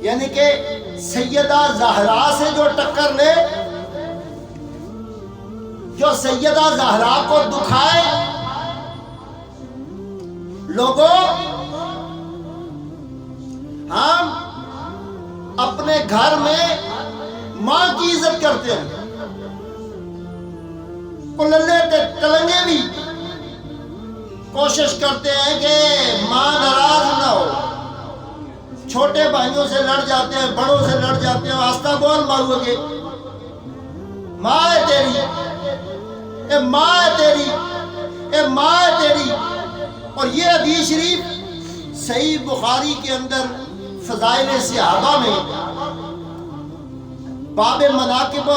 یعنی کہ سیدہ زہرا سے جو ٹکر لے، جو سیدہ زہرا کو دکھائے، لوگوں ہم اپنے گھر میں ماں کی عزت کرتے ہیں، کللے کلنگے بھی کوشش کرتے ہیں کہ ماں ناراض نہ ہو، چھوٹے بھائیوں سے لڑ جاتے ہیں، بڑوں سے لڑ جاتے ہیں، آستہ بول مارو گے، ماں ہے تیری، اے ماں ہے تیری، اے ماں ہے تیری۔ اور یہ حدیث شریف صحیح بخاری کے اندر فضائل صحابہ میں باب مناقب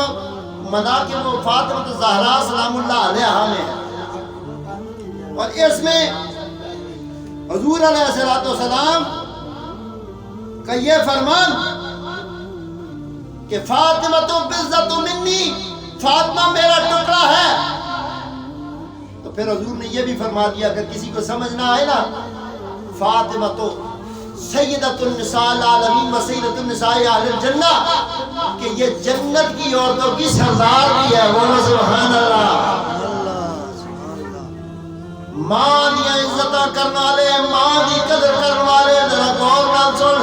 فاطمہ زہرا سلام اللہ علیہا میں ہے، اور اس میں حضور علیہ السلام کا یہ فرمان کہ فاطمہ تو بزت منی، فاطمہ میرا ٹکڑا ہے۔ تو پھر حضور نے یہ بھی فرما دیا، اگر کسی کو سمجھ نہ آئے نا، فاطمہ تو سیدۃ النساء العالمین و سیدۃ النساء اہل الجنہ، کہ یہ جنت کی عورتوں کی سردار بھی ہے۔ بولو سبحان اللہ۔ ماں دی عزت کرنے والے، ماں دی قدر کرنے والے، ذرا غور نال سن،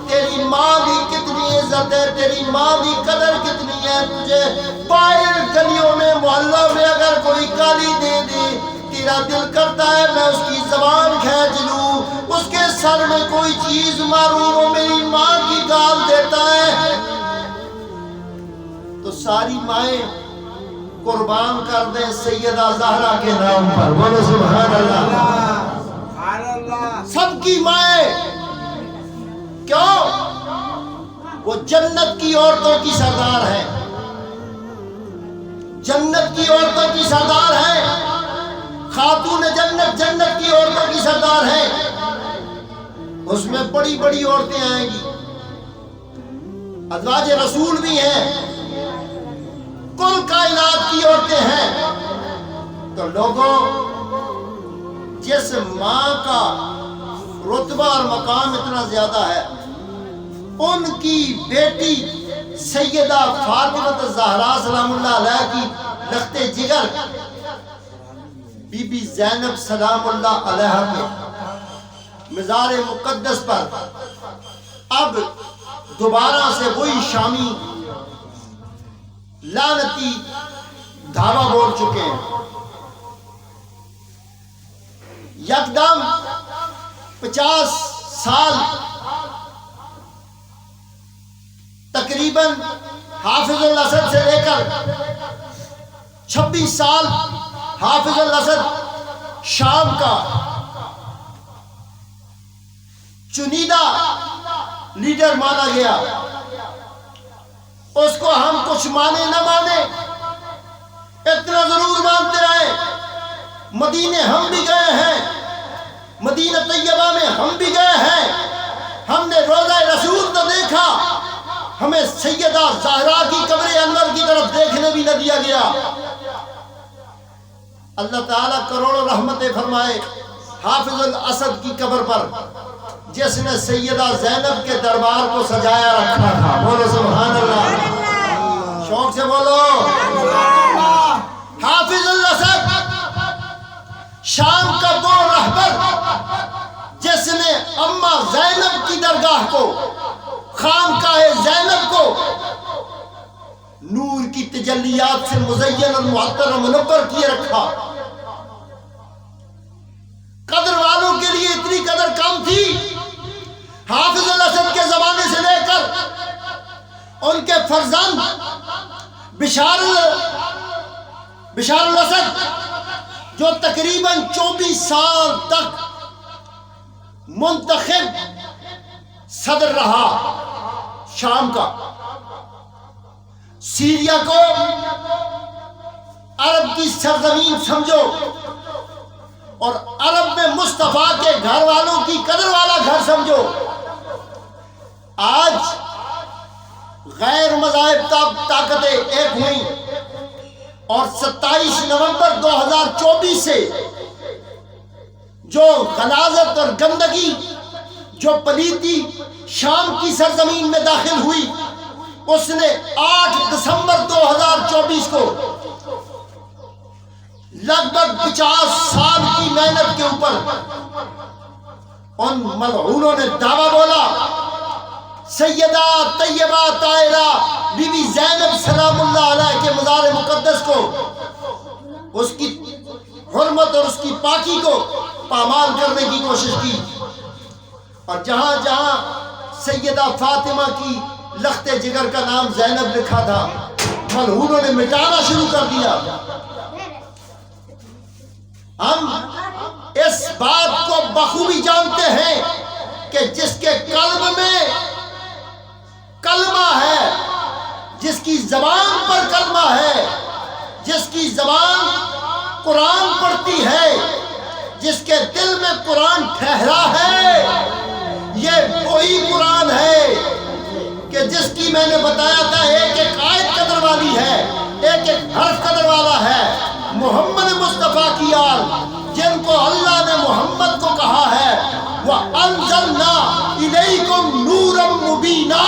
تیری ماں دی کتنی عزت ہے، تیری ماں دی قدر کتنی ہے۔ تجھے باہر گلیوں میں محلوں میں اگر کوئی گالی دے دے، تیرا دل کرتا ہے میں اس کی زبان کھینچ لوں، اس کے سر میں کوئی چیز ماروں، وہ میری ماں کی گال دیتا ہے۔ تو ساری مائیں قربان کر دیں سیدہ زہرا کے نام پر۔ بولو سبحان اللہ۔ سب کی مائیں، کیوں؟ وہ جنت کی عورتوں کی سردار ہے، جنت کی عورتوں کی سردار ہے، خاتون جنت جنت کی عورتوں کی سردار ہے۔ اس میں بڑی بڑی عورتیں آئیں گی، ازواج رسول بھی ہیں، کل کائنات کی عورتیں ہیں۔ تو لوگوں، جس ماں کا رتبہ اور مقام اتنا زیادہ ہے، ان کی بیٹی سیدہ فاطمہ زہرا سلام اللہ علیہ کی لخت جگر بی بی زینب سلام اللہ علیہ کے مزار مقدس پر اب دوبارہ سے وہی شامی لعنتی دھاوا بول چکے ہیں۔ یکدم 50 سال تقریباً حافظ الاسد سے لے کر 26 سال حافظ الاسد شام کا چنیدہ لیڈر مانا گیا۔ اس کو ہم کچھ مانے نہ مانے، اتنا ضرور مانتے رہے، مدینے ہم بھی گئے ہیں، مدینہ طیبہ میں ہم بھی گئے ہیں، ہم نے روضہ رسول تو دیکھا، ہمیں سیدہ زہرا کی قبر انور کی طرف دیکھنے بھی نہ دیا گیا۔ اللہ تعالیٰ کروڑوں رحمتیں فرمائے حافظ الاسد کی قبر پر، جس نے سیدہ زینب کے دربار کو سجایا رکھا تھا۔ بولو سبحان اللہ، شوق سے بولو۔ حافظ الاسد شام کا وہ رہبر جس نے اماں زینب کی درگاہ کو، خانقاہ زینب کو نور کی تجلیات سے مزین اور معطر اور منور کیے رکھا۔ قدر والوں کے لیے اتنی قدر کم تھی، حافظ الاسد کے زمانے سے لے کر ان کے فرزند بشار الاسد جو تقریباً 24 سال تک منتخب صدر رہا شام کا، سیریا کو عرب کی سرزمین سمجھو، اور عرب میں مصطفیٰ کے گھر والوں کی قدر والا گھر سمجھو۔ آج غیر مذاہب طاقتیں ایک ہوئیں اور 27 نومبر 2024 سے جو غلاظت اور گندگی جو پلیتی شام کی سرزمین میں داخل ہوئی، اس نے 8 دسمبر 2024 کو لگ بھگ 50 سال کی محنت کے اوپر ان ملعونوں نے دعویٰ بولا سیدہ طیبہ طاہرہ بی بی زینب سلام اللہ علیہ کے مزار مقدس کو، اس کی حرمت اور اس کی پاکی کو پامال کرنے کی کوشش کی، اور جہاں جہاں سیدہ فاطمہ کی لخت جگر کا نام زینب لکھا تھا، ملعونوں نے مٹانا شروع کر دیا۔ ہم اس بات کو بخوبی جانتے ہیں کہ جس کے قلب میں کلمہ ہے، جس کی زبان پر کلمہ ہے، جس کی زبان قرآن پڑھتی ہے، جس کے دل میں قرآن ٹھہرا ہے، یہ وہی قرآن ہے کہ جس کی میں نے بتایا تھا ایک ایک آیت قدر والی ہے، ایک ایک حرف قدر والا ہے۔ محمد مصطفیٰ کی آل، جن کو اللہ نے محمد کو کہا ہے وَأَنزَلْنَا إِلَيْكُمْ نُورًا مُبِينًا،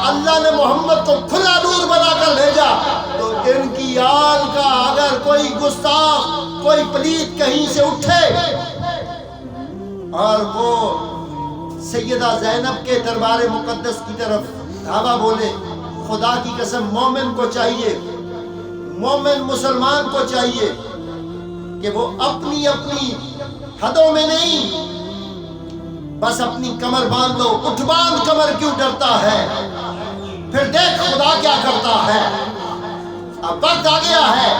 اللہ نے محمد کو کھلا نور بنا کر بھیجا، تو ان کی آل کا اگر کوئی گستاخ، کوئی پلیت کہیں سے اٹھے اور وہ سیدہ زینب کے دربار مقدس کی طرف دعویٰ بولے، خدا کی قسم مومن کو چاہیے، مومن مسلمان کو چاہیے کہ وہ اپنی اپنی حدوں میں نہیں، بس اپنی کمر باندھ لو۔ اٹھ باندھ کمر کیوں ڈرتا ہے، پھر دیکھ خدا کیا کرتا ہے۔ اب وقت آ گیا ہے،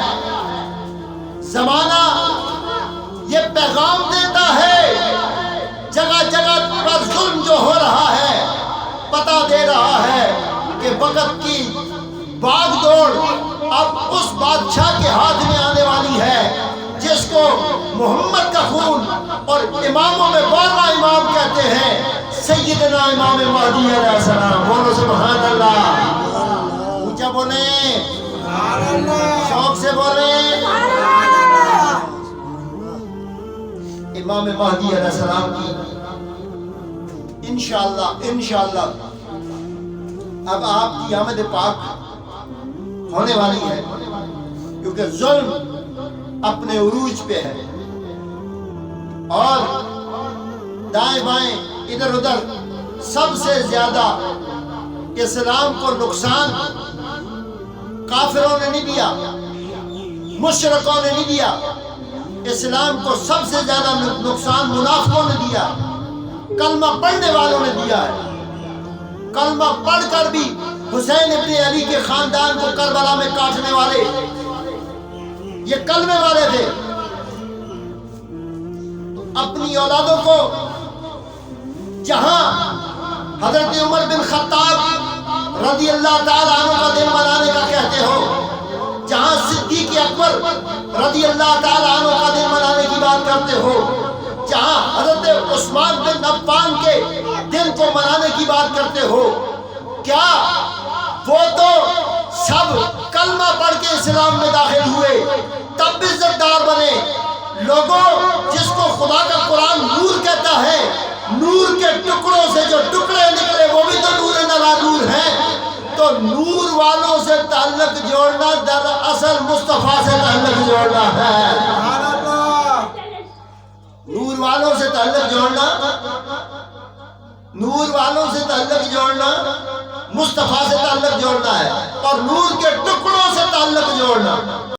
زمانہ یہ پیغام دیتا ہے، جگہ جگہ پر ظلم جو ہو رہا ہے پتہ دے رہا ہے کہ وقت کی باغ دوڑ اب اس بادشاہ کے ہاتھ میں آنے والی ہے جس کو محمد کا خون اور اماموں میں 12واں امام کہتے ہیں، سیدنا امام مہدی علیہ السلام۔ بولو سبحان اللہ، اونچا بولیں، شوق سے بولیں۔ امام مہدی علیہ السلام کی انشاءاللہ اب آپ کی آمد پاک ہونے والی ہے، کیونکہ ظلم اپنے عروج پہ ہے اور دائیں بائیں ادھر ادھر سب سے زیادہ اسلام کو نقصان کافروں نے نہیں دیا، مشرکوں نے نہیں دیا، اسلام کو سب سے زیادہ نقصان منافقوں نے دیا، کلمہ پڑھنے والوں نے دیا ہے۔ کلمہ پڑھ کر بھی حسین ابن علی کے خاندان کو کربلا میں کاٹنے والے یہ کلمے والے تھے۔ تو اپنی اولادوں کو جہاں حضرت عمر بن خطاب رضی اللہ تعالیٰ عنہ کا دن منانے کا کہتے ہو، جہاں صدیق اکبر رضی اللہ تعالیٰ عنہ کا دن منانے کی بات کرتے ہو، جہاں حضرت عثمان بن عفان کے دن کو منانے کی بات کرتے ہو، کیا وہ تو سب کلمہ پڑھ کے اسلام میں داخل ہوئے تب بھی عزتدار بنے؟ لوگوں، جس کو خدا کا قرآن نور کہتا ہے، نور کے ٹکڑوں سے جو ٹکڑے نکلے وہ بھی تو نور نلا نور ہیں۔ تو نور والوں سے تعلق جوڑنا دراصل مصطفیٰ سے تعلق جوڑنا ہے۔ نور والوں سے تعلق جوڑنا، نور والوں سے تعلق جوڑنا مصطفیٰ سے تعلق جوڑنا ہے، اور نور کے ٹکڑوں سے تعلق جوڑنا